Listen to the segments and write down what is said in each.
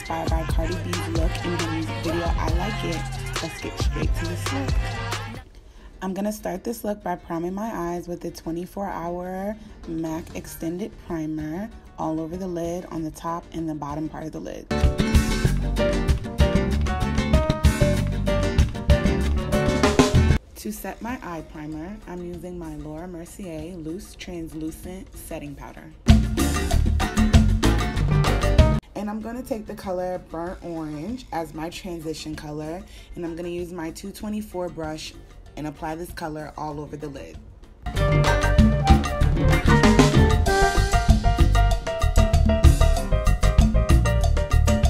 inspired by Cardi B's look in the music video I Like It. Let's get straight to this look. I'm going to start this look by priming my eyes with the 24-hour MAC Extended Primer all over the lid, on the top and the bottom part of the lid. To set my eye primer, I'm using my Mercier Loose Translucent Setting Powder. And I'm going to take the color Burnt Orange as my transition color, and I'm going to use my 224 brush and apply this color all over the lid.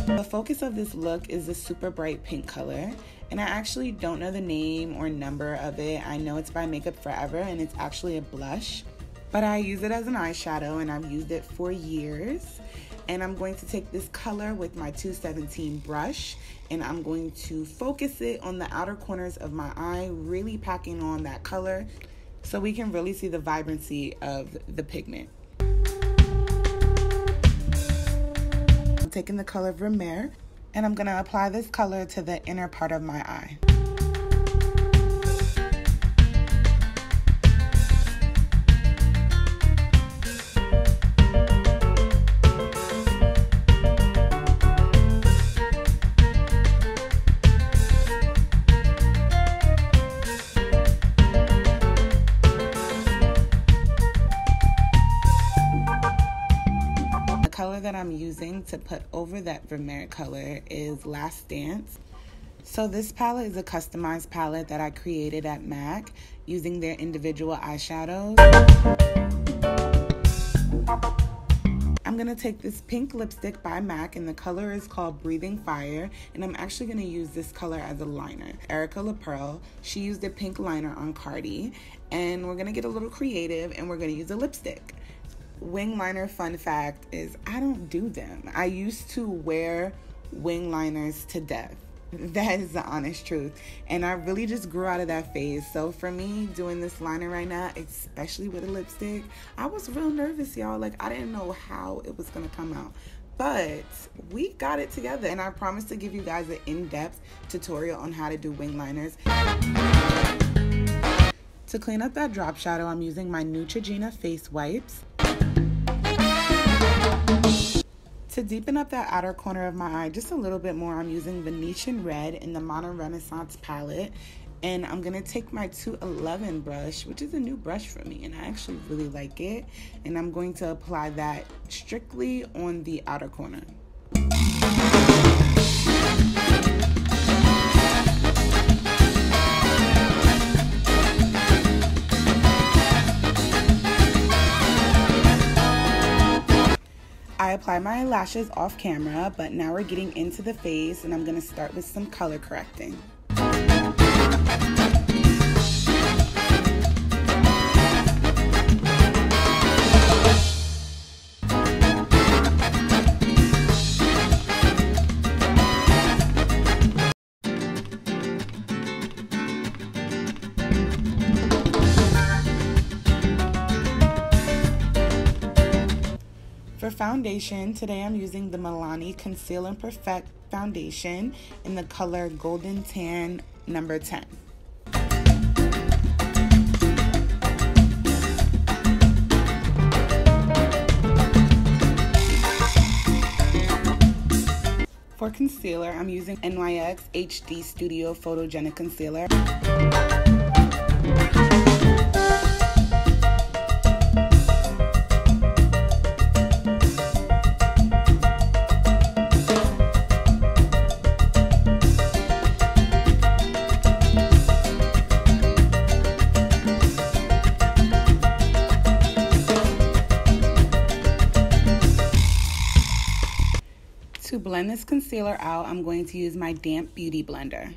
The focus of this look is the super bright pink color, and I actually don't know the name or number of it. I know it's by Makeup Forever and it's actually a blush, but I use it as an eyeshadow and I've used it for years. And I'm going to take this color with my 217 brush and I'm going to focus it on the outer corners of my eye, really packing on that color so we can really see the vibrancy of the pigment. I'm taking the color Vermeer and I'm going to apply this color to the inner part of my eye. That I'm using to put over that Vermeer color is Last Dance. So this palette is a customized palette that I created at MAC using their individual eyeshadows. I'm going to take this pink lipstick by MAC and the color is called Breathing Fire, and I'm actually going to use this color as a liner. Erica LaPearl, she used a pink liner on Cardi, and we're going to get a little creative and we're going to use a lipstick. Wing liner fun fact is I don't do them. I used to wear wing liners to death. That is the honest truth. And I really just grew out of that phase. So for me, doing this liner right now, especially with a lipstick, I was real nervous, y'all. Like, I didn't know how it was going to come out. But we got it together. And I promise to give you guys an in-depth tutorial on how to do wing liners. To clean up that drop shadow, I'm using my Neutrogena face wipes. To deepen up that outer corner of my eye just a little bit more, I'm using Venetian Red in the Modern Renaissance palette. And I'm going to take my 211 brush, which is a new brush for me, and I actually really like it. And I'm going to apply that strictly on the outer corner. I apply my lashes off camera, but now we're getting into the face and I'm going to start with some color correcting. For foundation, today I'm using the Milani Conceal and Perfect foundation in the color Golden Tan number 10. For concealer, I'm using NYX HD Studio Photogenic Concealer. To blend this concealer out, I'm going to use my damp beauty blender.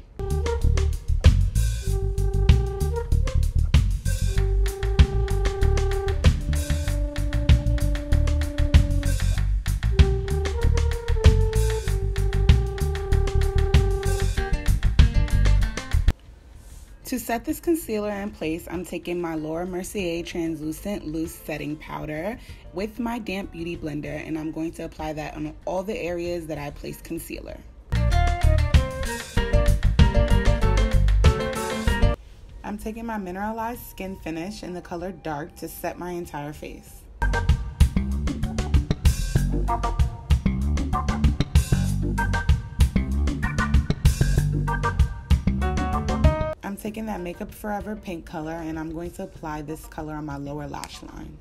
To set this concealer in place, I'm taking my Laura Mercier Translucent Loose Setting Powder with my damp beauty blender, and I'm going to apply that on all the areas that I place concealer. I'm taking my mineralized Skinfinish in the color Dark to set my entire face. I'm taking that Makeup Forever pink color and I'm going to apply this color on my lower lash line.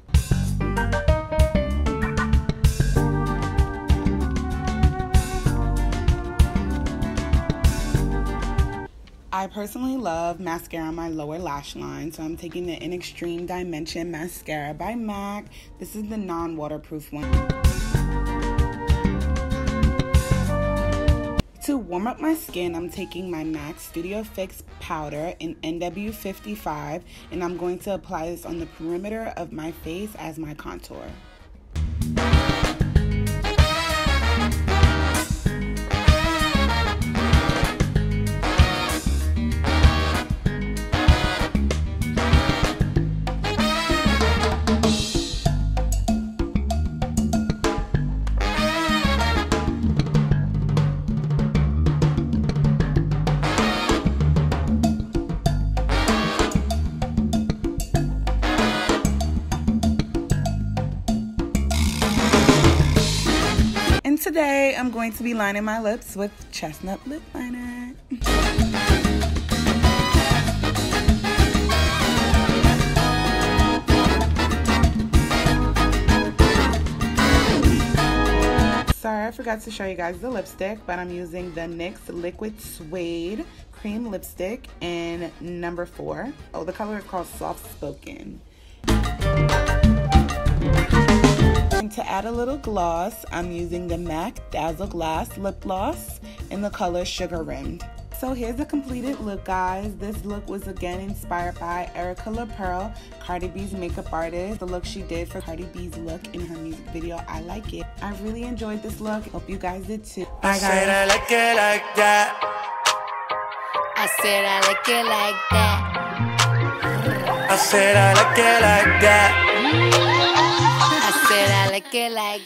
I personally love mascara on my lower lash line, so I'm taking the In Extreme Dimension Mascara by MAC. This is the non-waterproof one. To warm up my skin, I'm taking my MAC Studio Fix powder in NW55, and I'm going to apply this on the perimeter of my face as my contour. Today, I'm going to be lining my lips with Chestnut lip liner. Sorry, I forgot to show you guys the lipstick, but I'm using the NYX Liquid Suede Cream Lipstick in number 4. Oh, the color is called Soft Spoken. And to add a little gloss, I'm using the MAC Dazzleglass Lip Gloss in the color Sugarrimmed. So here's the completed look, guys. This look was again inspired by Erica LaPearl, Cardi B's makeup artist. The look she did for Cardi B's look in her music video. I like it. I really enjoyed this look. Hope you guys did too. Bye, guys. I said I like it like that. I said I like it like that. I said I like it like that. I said I like it like